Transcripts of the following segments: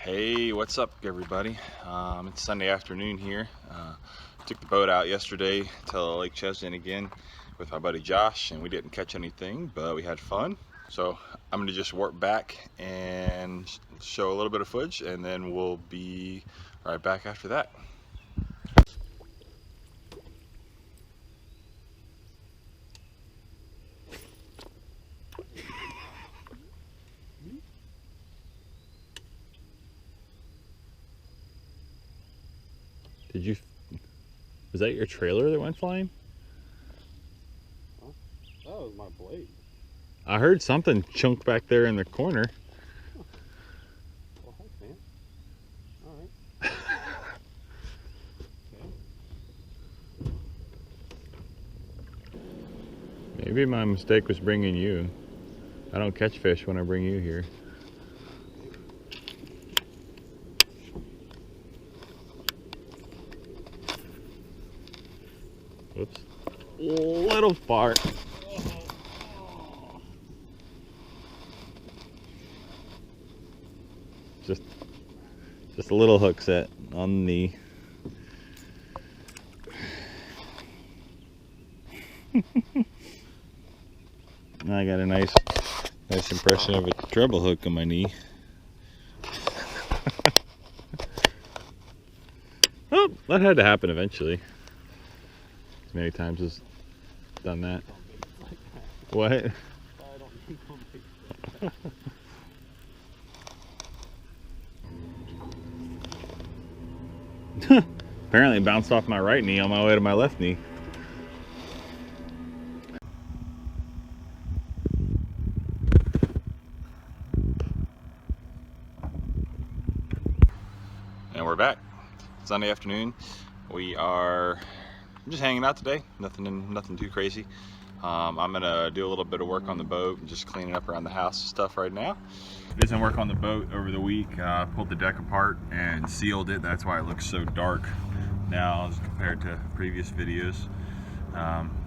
Hey, what's up everybody? It's Sunday afternoon here. Took the boat out yesterday to Lake Chesney again with my buddy Josh, and we didn't catch anything, but we had fun. So I'm gonna just warp back and show a little bit of footage, and then we'll be right back after that. Was that your trailer that went flying? Huh? That was my blade. I heard something chunk back there in the corner. Well, thanks, man. Alright. Okay. Maybe my mistake was bringing you. I don't catch fish when I bring you here. Whoops. Little fart. Just a little hook set on the knee. I got a nice impression of a treble hook on my knee. Oh, that had to happen eventually. Many times has done that. What? I don't need no big. Apparently it bounced off my right knee on my way to my left knee. And we're back. Sunday afternoon. We are just hanging out today. Nothing too crazy. I'm gonna do a little bit of work on the boat and just cleaning up around the house and stuff right now. Did some work on the boat over the week. Pulled the deck apart and sealed it. That's why it looks so dark now as compared to previous videos.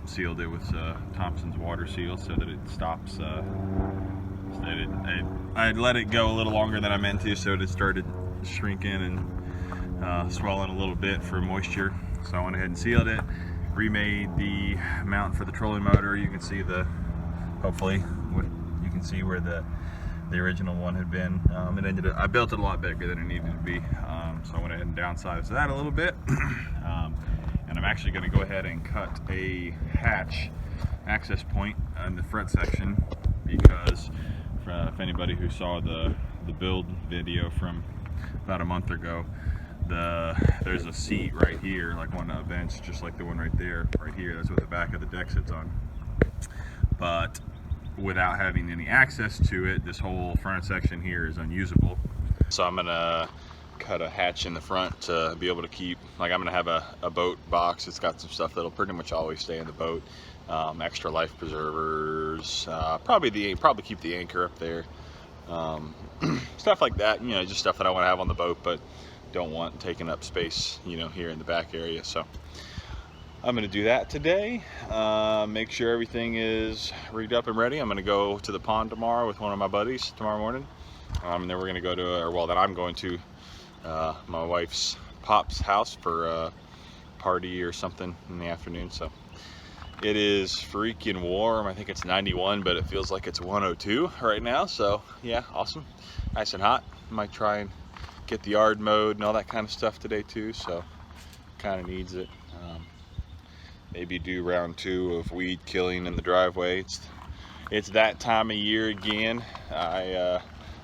Sealed it with Thompson's water seal so that it stops. I'd let it go a little longer than I meant to, so it started shrinking and swelling a little bit for moisture. So I went ahead and sealed it. Remade the mount for the trolling motor. You can see hopefully you can see where the original one had been. I built it a lot bigger than it needed to be, so I went ahead and downsized that a little bit. And I'm actually going to go ahead and cut a hatch access point in the front section, because if anybody who saw the build video from about a month ago, there's a seat right here, like one a bench, just like the one right there, right here. That's what the back of the deck sits on. But without having any access to it, this whole front section here is unusable. So I'm gonna cut a hatch in the front to be able to keep, like, I'm gonna have a boat box. It's got some stuff that'll pretty much always stay in the boat. Extra life preservers, probably keep the anchor up there. Stuff like that, just stuff that I want to have on the boat, but don't want taking up space, here in the back area. So I'm going to do that today. Make sure everything is rigged up and ready. I'm going to go to the pond tomorrow with one of my buddies tomorrow morning. And then we're going to go to, I'm going to my wife's pop's house for a party or something in the afternoon. So it is freaking warm. I think it's 91, but it feels like it's 102 right now. So yeah, awesome. Nice and hot. Might try and get the yard mowed and all that kind of stuff today too, so kind of needs it. Maybe do round 2 of weed killing in the driveway. It's that time of year again. I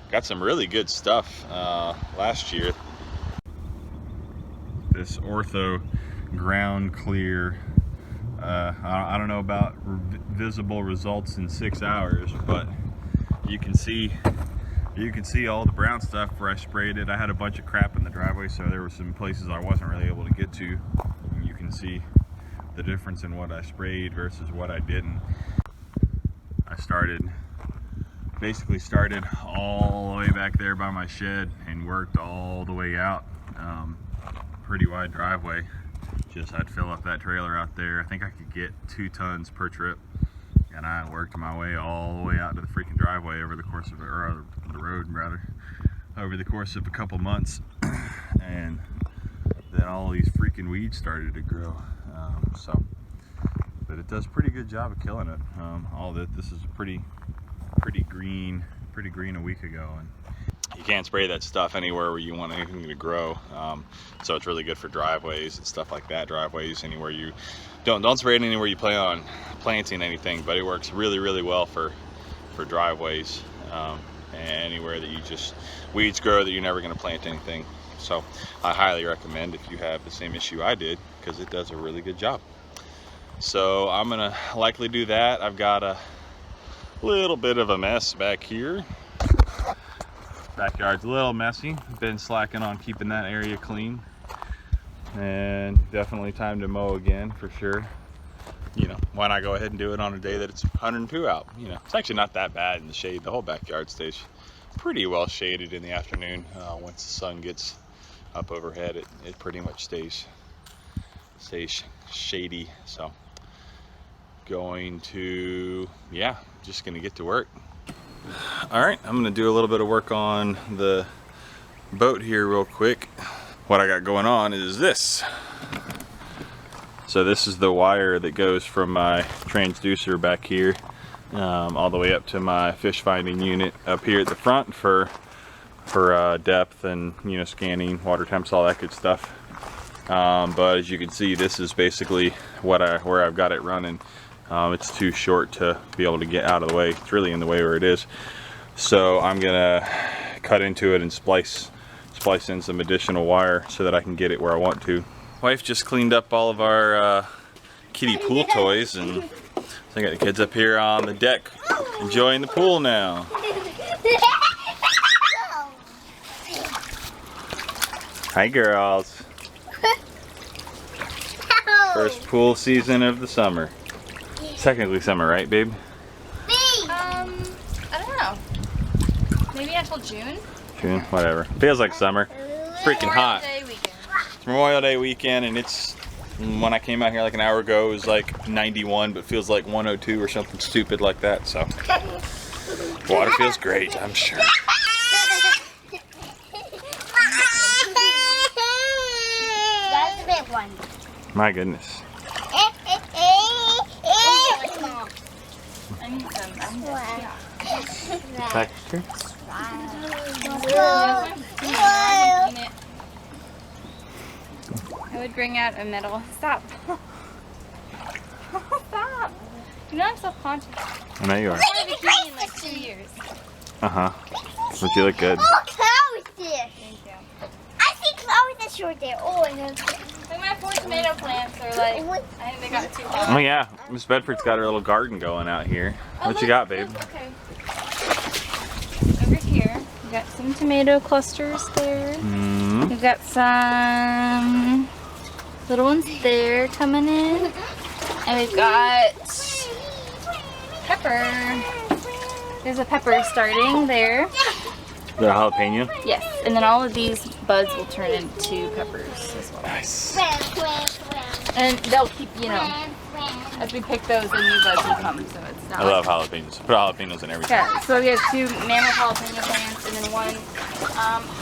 got some really good stuff last year. This Ortho ground clear, I don't know about visible results in 6 hours, but you can see all the brown stuff where I sprayed it. I had a bunch of crap in the driveway, so there were some places I wasn't really able to get to. And you can see the difference in what I sprayed versus what I didn't. I basically started all the way back there by my shed and worked all the way out. Pretty wide driveway. I'd fill up that trailer out there. I think I could get 2 tons per trip. And I worked my way all the way out to the freaking driveway over the course of it, or the road rather, over the course of a couple months, and then all these freaking weeds started to grow. But it does a pretty good job of killing it. This is a pretty green a week ago, and you can't spray that stuff anywhere where you want anything to grow. So it's really good for driveways and stuff like that. Driveways, anywhere you don't spray it anywhere you plan on planting anything, but it works really well for driveways, and anywhere that you just weeds grow that you're never going to plant anything. So I highly recommend if you have the same issue I did, because it does a really good job. So I'm gonna likely do that. I've got a little bit of a mess back here. Backyard's a little messy. Been slacking on keeping that area clean, and definitely time to mow again for sure. You know, why not go ahead and do it on a day that it's 102 out? You know, it's actually not that bad in the shade. The whole backyard stays pretty well shaded in the afternoon. Once the sun gets up overhead, it pretty much stays shady. So just gonna get to work. All right, I'm gonna do a little bit of work on the boat here real quick. What I got going on is this. So this is the wire that goes from my transducer back here all the way up to my fish finding unit up here at the front for depth and, you know, scanning water temps, all that good stuff. But as you can see, this is basically where I've got it running. It's too short to be able to get out of the way. It's really in the way where it is. So I'm gonna cut into it and splice in some additional wire so that I can get it where I want to. Wife just cleaned up all of our kiddie pool toys, and so I got the kids up here on the deck enjoying the pool now. Hi girls. First pool season of the summer. Technically summer, right, babe? I don't know. Maybe until June? June, whatever. Feels like summer. It's freaking hot. Memorial Day weekend. It's Memorial Day weekend, and it's, when I came out here like an hour ago, it was like 91, but feels like 102 or something stupid like that, so. Water feels great, I'm sure. That's a big one. My goodness. I need some. Texture? I would bring out a metal. Stop. Stop. You know I'm self-conscious. I know you are. I haven't been clean in like 2 years. Uh-huh. But you look good. Oh, Chloe's there. Thank you. I see Chloe's is short there. Oh, and then. Like my 4 tomato plants are like, I think they got too hot. Oh yeah, Miss Bedford's got her little garden going out here. What you got, babe? Okay. Over here, we got some tomato clusters there. Mm. We've got some little ones there coming in. And we've got pepper. There's a pepper starting there. Is that a jalapeno? Yes, and then all of these buds will turn into peppers as well. Nice. And they'll keep, you know, as we pick those, the new buds will come, so it's not. I love jalapenos. Put jalapenos in everything. Yeah, so we have 2 mammoth jalapeno plants and then 1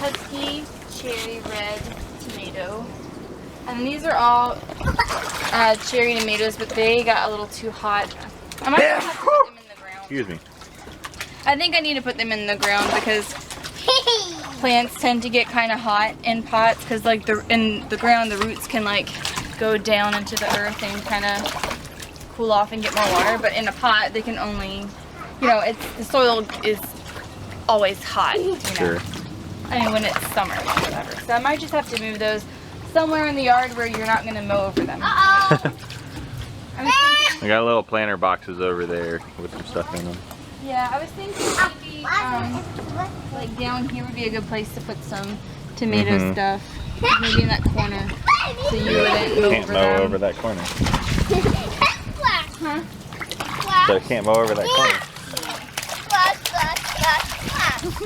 husky cherry red tomato. And these are all cherry tomatoes, but they got a little too hot. I might have to put them in the ground. Excuse me. I think I need to put them in the ground because plants tend to get kind of hot in pots because like in the ground the roots can like go down into the earth and kind of cool off and get more water, but in a pot they can only, you know, the soil is always hot, you know. Sure. I mean when it's summer or whatever. So I might just have to move those somewhere in the yard where you're not going to mow over them. I was thinking, I got little planter boxes over there with some stuff in them. yeah, I was thinking maybe like down here would be a good place to put some tomato stuff. Maybe in that corner. So you wouldn't mow Can't over mow them. over that corner. Huh? So I can't mow over that corner.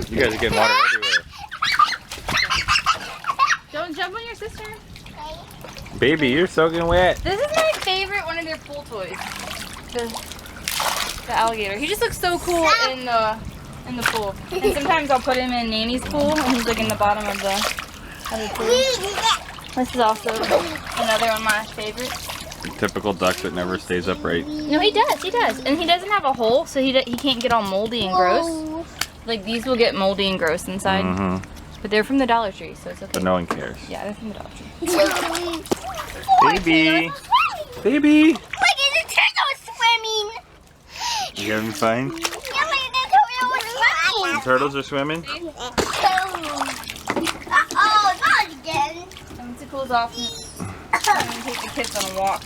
You guys are getting water everywhere. Don't jump on your sister. Baby, you're soaking wet. This is my favorite one of their pool toys. The alligator. He just looks so cool in the In the pool. And sometimes I'll put him in Nanny's pool, and he's like in the bottom of the pool. This is also another one of my favorites. Typical duck that never stays upright. No, he does. He does. And he doesn't have a hole, so he can't get all moldy and gross. Like these will get moldy and gross inside. But they're from the Dollar Tree, so it's okay. But no one cares. Yeah, they're from the Dollar Tree. Baby! Baby! Look, the turtle is swimming. You having fun? Yeah, look, the turtle was swimming. The turtles are swimming? Uh-oh, not again. Once it cools off, I'm gonna take the kids on a walk.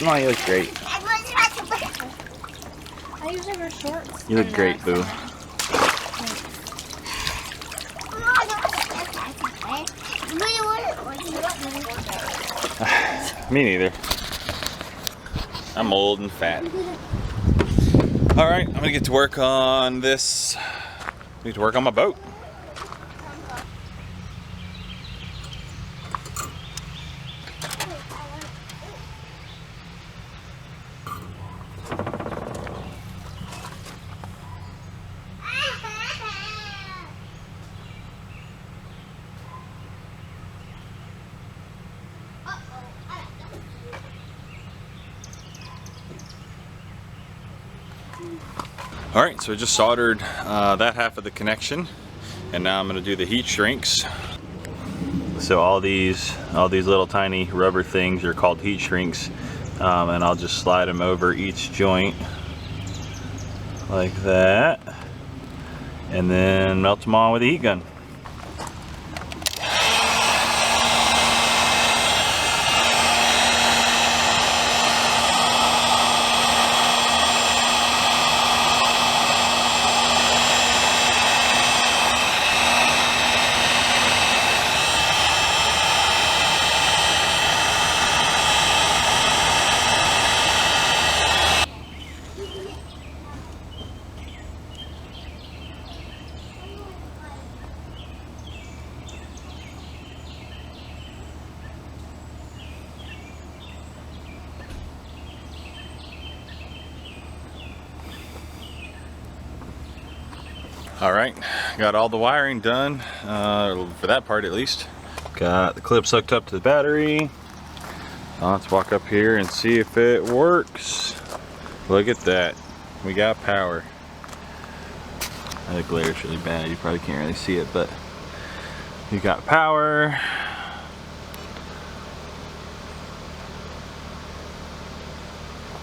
No, you look great. I usually wear shorts. You look great, boo. Me neither. I'm old and fat. Alright, I'm gonna get to work on this. I need to work on my boat. Alright, so I just soldered that half of the connection, and now I'm going to do the heat shrinks. So all these little tiny rubber things are called heat shrinks, and I'll just slide them over each joint like that, and then melt them on with a heat gun. Alright, got all the wiring done, for that part at least. Got the clips hooked up to the battery. Let's walk up here and see if it works. Look at that, we got power. The glare's really bad, you probably can't really see it, but you got power.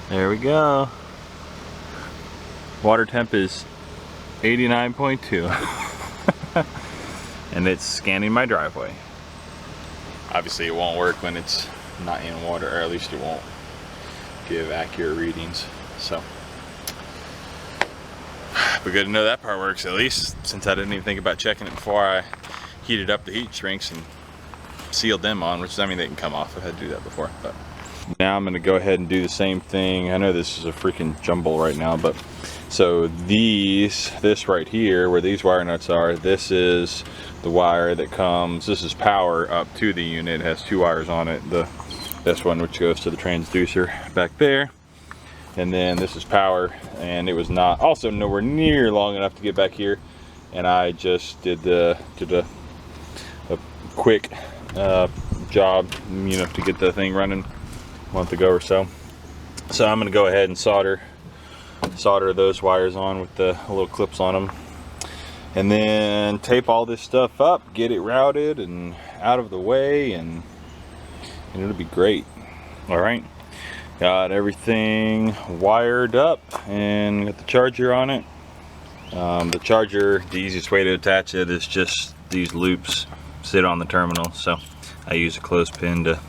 There we go. Water temp is 89.2 and it's scanning my driveway. Obviously it won't work when it's not in water, or at least it won't give accurate readings, so but good to know that part works, at least, since I didn't even think about checking it before I heated up the heat shrinks and sealed them on, which, I mean, they can come off. I've had to do that before. But now I'm going to go ahead and do the same thing. I know this is a freaking jumble right now, but so this right here where these wire nuts are, this is the wire that comes, this is power up to the unit. It has two wires on it, this one which goes to the transducer back there, and then this is power, and it was not also nowhere near long enough to get back here, and I just did a quick job, you know, to get the thing running a month ago or so. So I'm gonna go ahead and solder those wires on with the little clips on them, and then tape all this stuff up, get it routed and out of the way, and it'll be great. All right, got everything wired up and got the charger on it. The charger, the easiest way to attach it is just these loops sit on the terminal, so I use a clothespin to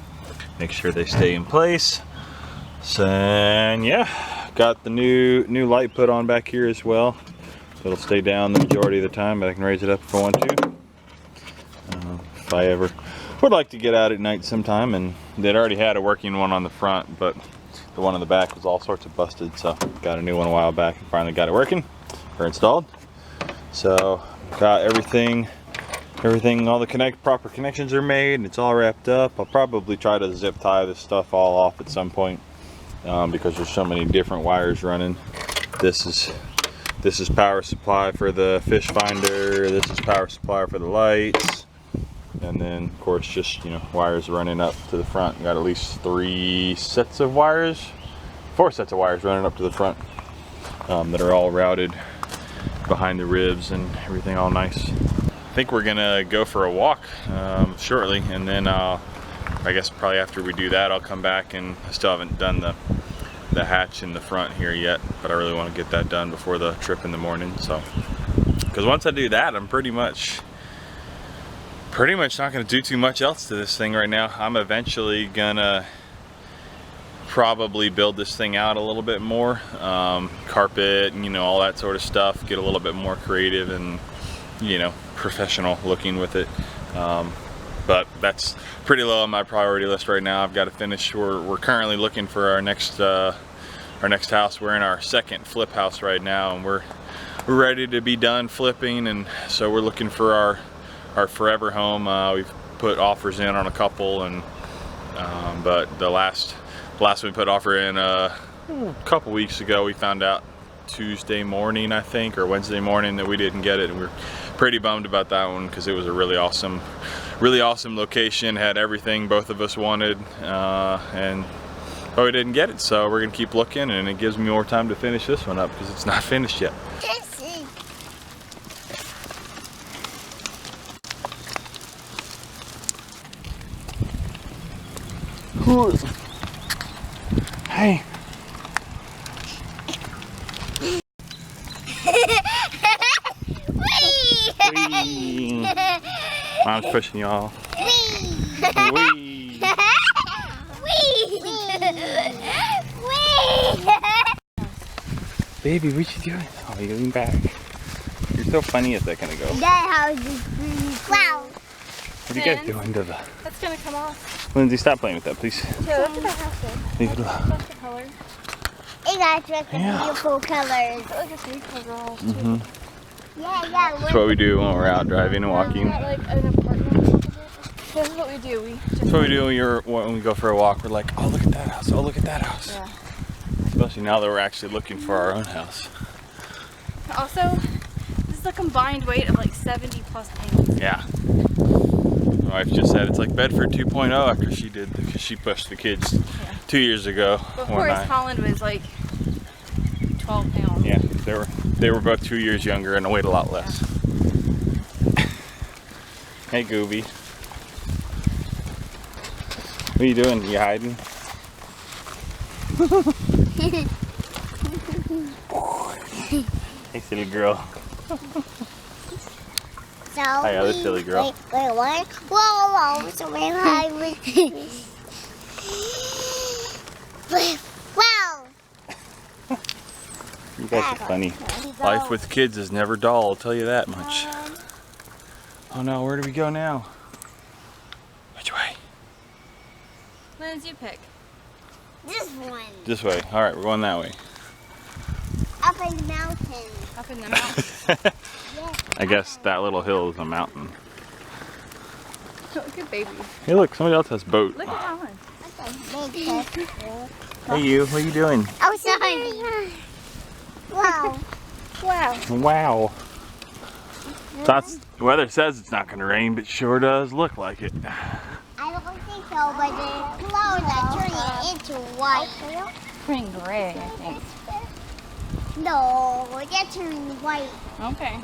make sure they stay in place. So, and yeah, got the new light put on back here as well. It'll stay down the majority of the time, but I can raise it up if I want to. If I ever would like to get out at night sometime, and they'd already had a working one on the front, but the one on the back was all sorts of busted, so got a new one a while back and finally got it working or installed. So got everything everything, all the proper connections are made and it's all wrapped up. I'll probably try to zip tie this stuff all off at some point because there's so many different wires running. This is power supply for the fish finder. This is power supply for the lights. And then of course just, you know, wires running up to the front. Got at least 4 sets of wires running up to the front that are all routed behind the ribs and everything all nice. I think we're gonna go for a walk shortly, and then I guess probably after we do that I'll come back, and I still haven't done the hatch in the front here yet, but I really want to get that done before the trip in the morning. So because once I do that, I'm pretty much not gonna do too much else to this thing right now. I'm eventually gonna probably build this thing out a little bit more, carpet, you know, all that sort of stuff, get a little bit more creative and, you know, professional looking with it. But that's pretty low on my priority list right now. I've got to finish. We're currently looking for our next house. We're in our second flip house right now, and we're ready to be done flipping, and so we're looking for our forever home. We've put offers in on a couple, and but the last we put offer in a couple weeks ago, we found out Tuesday morning, I think, or Wednesday morning, that we didn't get it, and we're pretty bummed about that one because it was a really awesome location, had everything both of us wanted, but we didn't get it. So we're gonna keep looking, and it gives me more time to finish this one up because it's not finished yet. Hey. Whee. Mom's pushing you off. Whee. Baby, what you doing? Oh, you're leaning back. You're so funny a second ago. That house is pretty wow. What are you guys doing to the... That's gonna come off. Lindsay, stop playing with that, please. Yeah, look at the house. Leave it alone. Look at the colors. It got beautiful colors. Look at the colors. Mm-hmm. Yeah. That's what we do when we're out driving and walking. Not like an apartment. This is what we do. That's what we do when we go for a walk. We're like, oh, look at that house. Oh, look at that house. Yeah. Especially now that we're actually looking for our own house. Also, this is a combined weight of like 70 plus pounds. Yeah. My wife just said it's like Bedford 2.0 after she did, because she pushed the kids 2 years ago. Before Holland was like 12 pounds. Yeah, they were both 2 years younger and weighed a lot less. Hey, Gooby. What are you doing? You hiding? Hey, silly girl. So Hi, other silly girl. Wait, what? Whoa. So wait, wow. You guys are funny. Life with kids is never dull, I'll tell you that much. Oh no, where do we go now? Which way? Lindsay, you pick. This one. This way. Alright, we're going that way. Up in the mountain. Up in the mountains. I guess that little hill is a mountain. Look at baby. Hey look, somebody else has a boat. Look at Alan. Hey you, what are you doing? Oh, sorry. Wow. Wow. That's, the weather says it's not going to rain, but sure does look like it. I don't think so, but the clouds are turning into white. Turning gray, I think. No, they're turning white. Okay.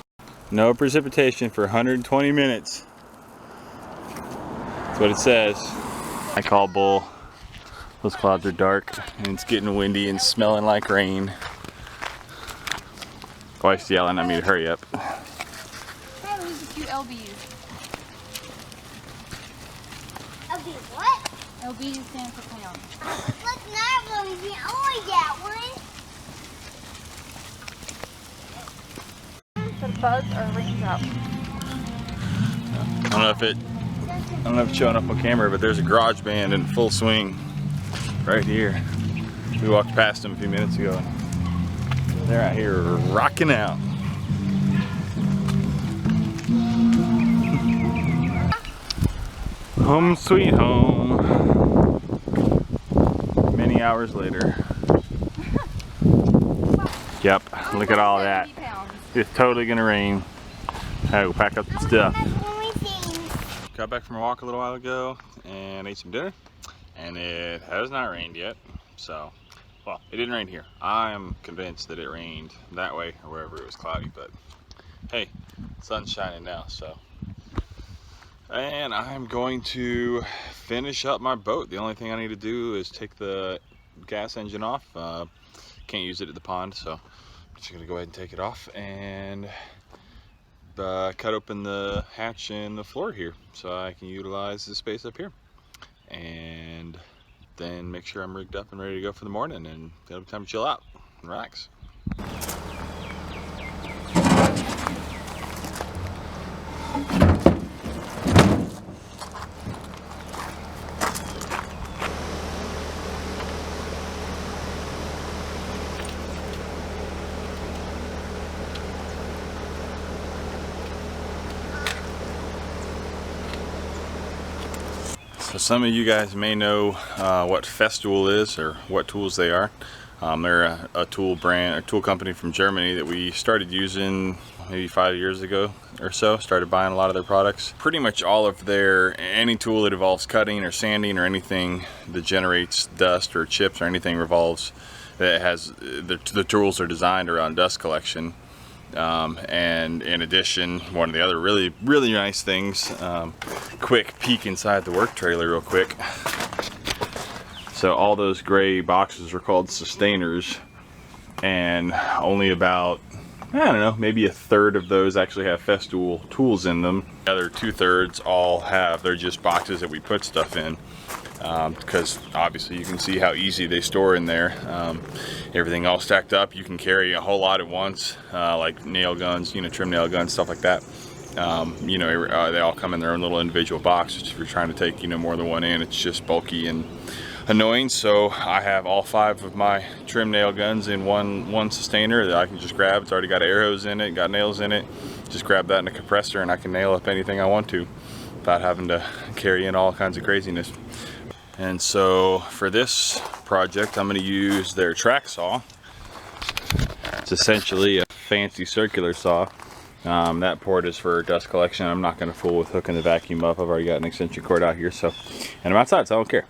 No precipitation for 120 minutes. That's what it says. I call bull. Those clouds are dark and it's getting windy and smelling like rain. Wife's yelling at me to hurry up. Hey, these are 2 LBs. Okay, what? LB stands for pound. Look, not really. We only got one. The bugs are raindrops. I don't know if it's showing up on camera, but there's a garage band in full swing right here. We walked past them a few minutes ago. They're out here rocking out. Home sweet home. Many hours later. Yep, look at all that. It's totally gonna rain. I will pack up some stuff. Got back from a walk a little while ago and ate some dinner, and it has not rained yet. So, well, it didn't rain here. I am convinced that it rained that way or wherever it was cloudy, but hey, sun's shining now, so. And I'm going to finish up my boat. The only thing I need to do is take the gas engine off. Can't use it at the pond, so I'm just gonna go ahead and take it off and cut open the hatch in the floor here so I can utilize the space up here. And then make sure I'm rigged up and ready to go for the morning, and it'll be time to chill out and relax. So some of you guys may know what Festool is or what tools they are. They're a tool brand, a tool company from Germany that we started using maybe 5 years ago or so. Started buying a lot of their products. Pretty much all of any tool that involves cutting or sanding or anything that generates dust or chips or anything revolves, that has, the tools are designed around dust collection. And in addition, one of the other really nice things, quick peek inside the work trailer real quick. So all those gray boxes are called sustainers, and only about, I don't know, maybe a third of those actually have Festool tools in them. The other 2/3 all have, they're just boxes that we put stuff in. Because obviously you can see how easy they store in there. Everything all stacked up. You can carry a whole lot at once, like nail guns, trim nail guns, stuff like that. They all come in their own little individual box. If you're trying to take more than one in, it's just bulky and annoying. So I have all 5 of my trim nail guns in one sustainer that I can just grab. It's already got an air hose in it, got nails in it. Just grab that in a compressor and I can nail up anything I want to without having to carry in all kinds of craziness. And so for this project, I'm going to use their track saw. It's essentially a fancy circular saw. That port is for dust collection. I'm not going to fool with hooking the vacuum up. I've already got an extension cord out here, so, and I'm outside, so I don't care.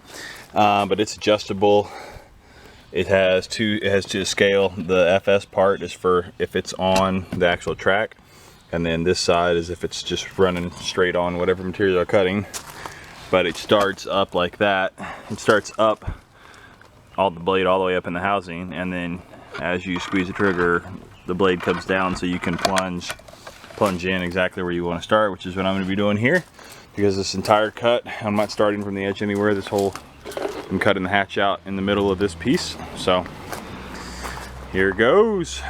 But it's adjustable. It has to scale. The FS part is for if it's on the actual track, and then this side is if it's just running straight on whatever material they're cutting. But it starts up like that. It starts up the blade all the way up in the housing, and then as you squeeze the trigger, the blade comes down so you can plunge in exactly where you want to start, which is what I'm going to be doing here. Because this entire cut, I'm not starting from the edge anywhere. I'm cutting the hatch out in the middle of this piece. So here goes.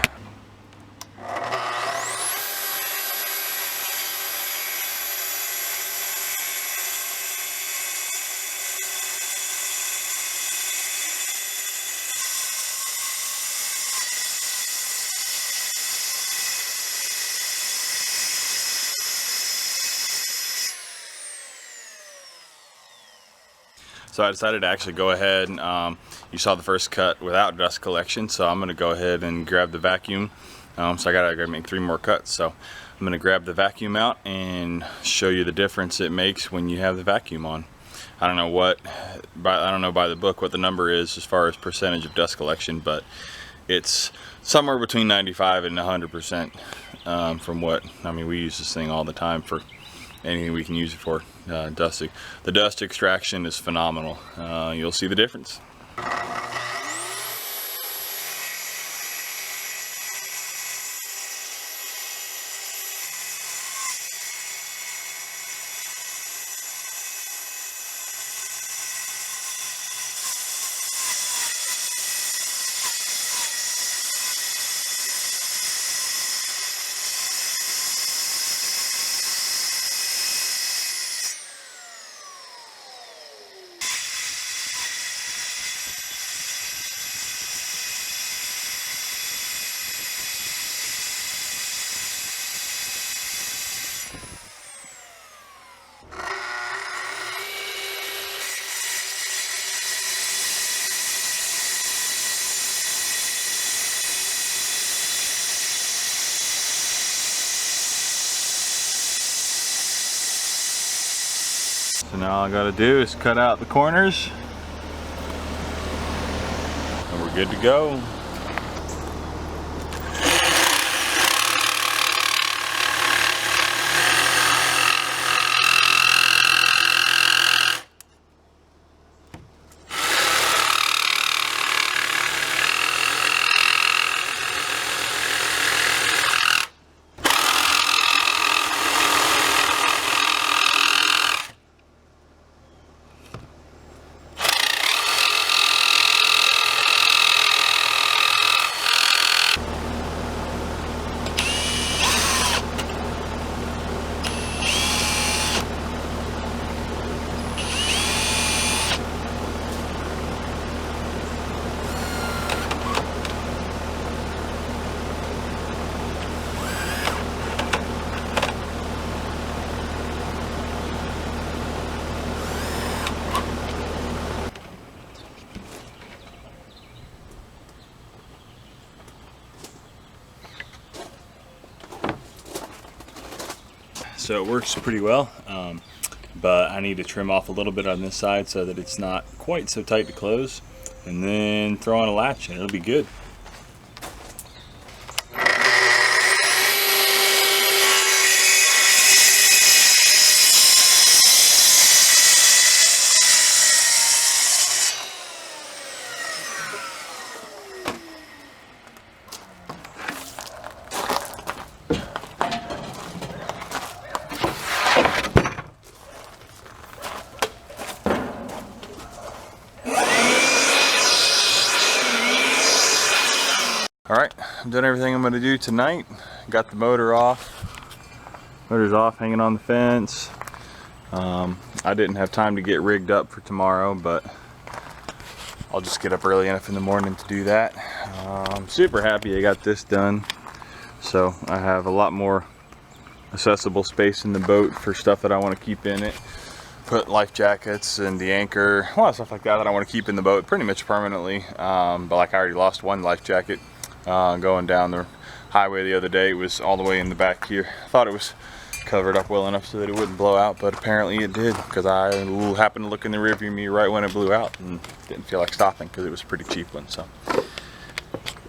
So I decided to actually go ahead and, you saw the first cut without dust collection, so I'm going to go ahead and grab the vacuum. So I gotta make 3 more cuts. So I'm going to grab the vacuum out and show you the difference it makes when you have the vacuum on. I don't know by the book what the number is as far as percentage of dust collection, but it's somewhere between 95 and 100% from what, we use this thing all the time for anything we can use it for. The dust extraction is phenomenal. You'll see the difference. So now all I gotta do is cut out the corners and we're good to go. So it works pretty well, but I need to trim off a little bit on this side so that it's not quite so tight to close, and then throw on a latch and it'll be good. Alright, I've done everything I'm going to do tonight. Got the motor off. Motor's off, hanging on the fence. I didn't have time to get rigged up for tomorrow, but I'll just get up early enough in the morning to do that. I'm super happy I got this done. So I have a lot more accessible space in the boat for stuff that I want to keep in it. Put life jackets and the anchor, a lot of stuff like that I want to keep in the boat pretty much permanently. But like I already lost one life jacket going down the highway the other day. It was all the way in the back here. I thought it was covered up well enough so that it wouldn't blow out, but apparently it did, because I happened to look in the rearview mirror right when it blew out and didn't feel like stopping because it was a pretty cheap one. So,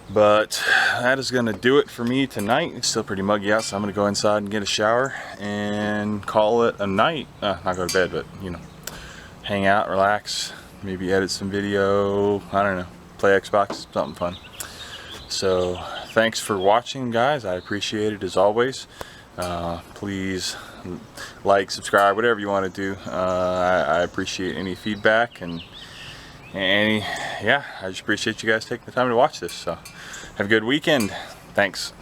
but that is gonna do it for me tonight. It's still pretty muggy out, so I'm gonna go inside and get a shower and call it a night. Not go to bed, but you know, hang out, relax, maybe edit some video, I don't know, play Xbox, something fun. So thanks for watching, guys. I appreciate it as always. Please like, subscribe, whatever you want to do. I appreciate any feedback, and yeah, I just appreciate you guys taking the time to watch this. So have a good weekend. Thanks.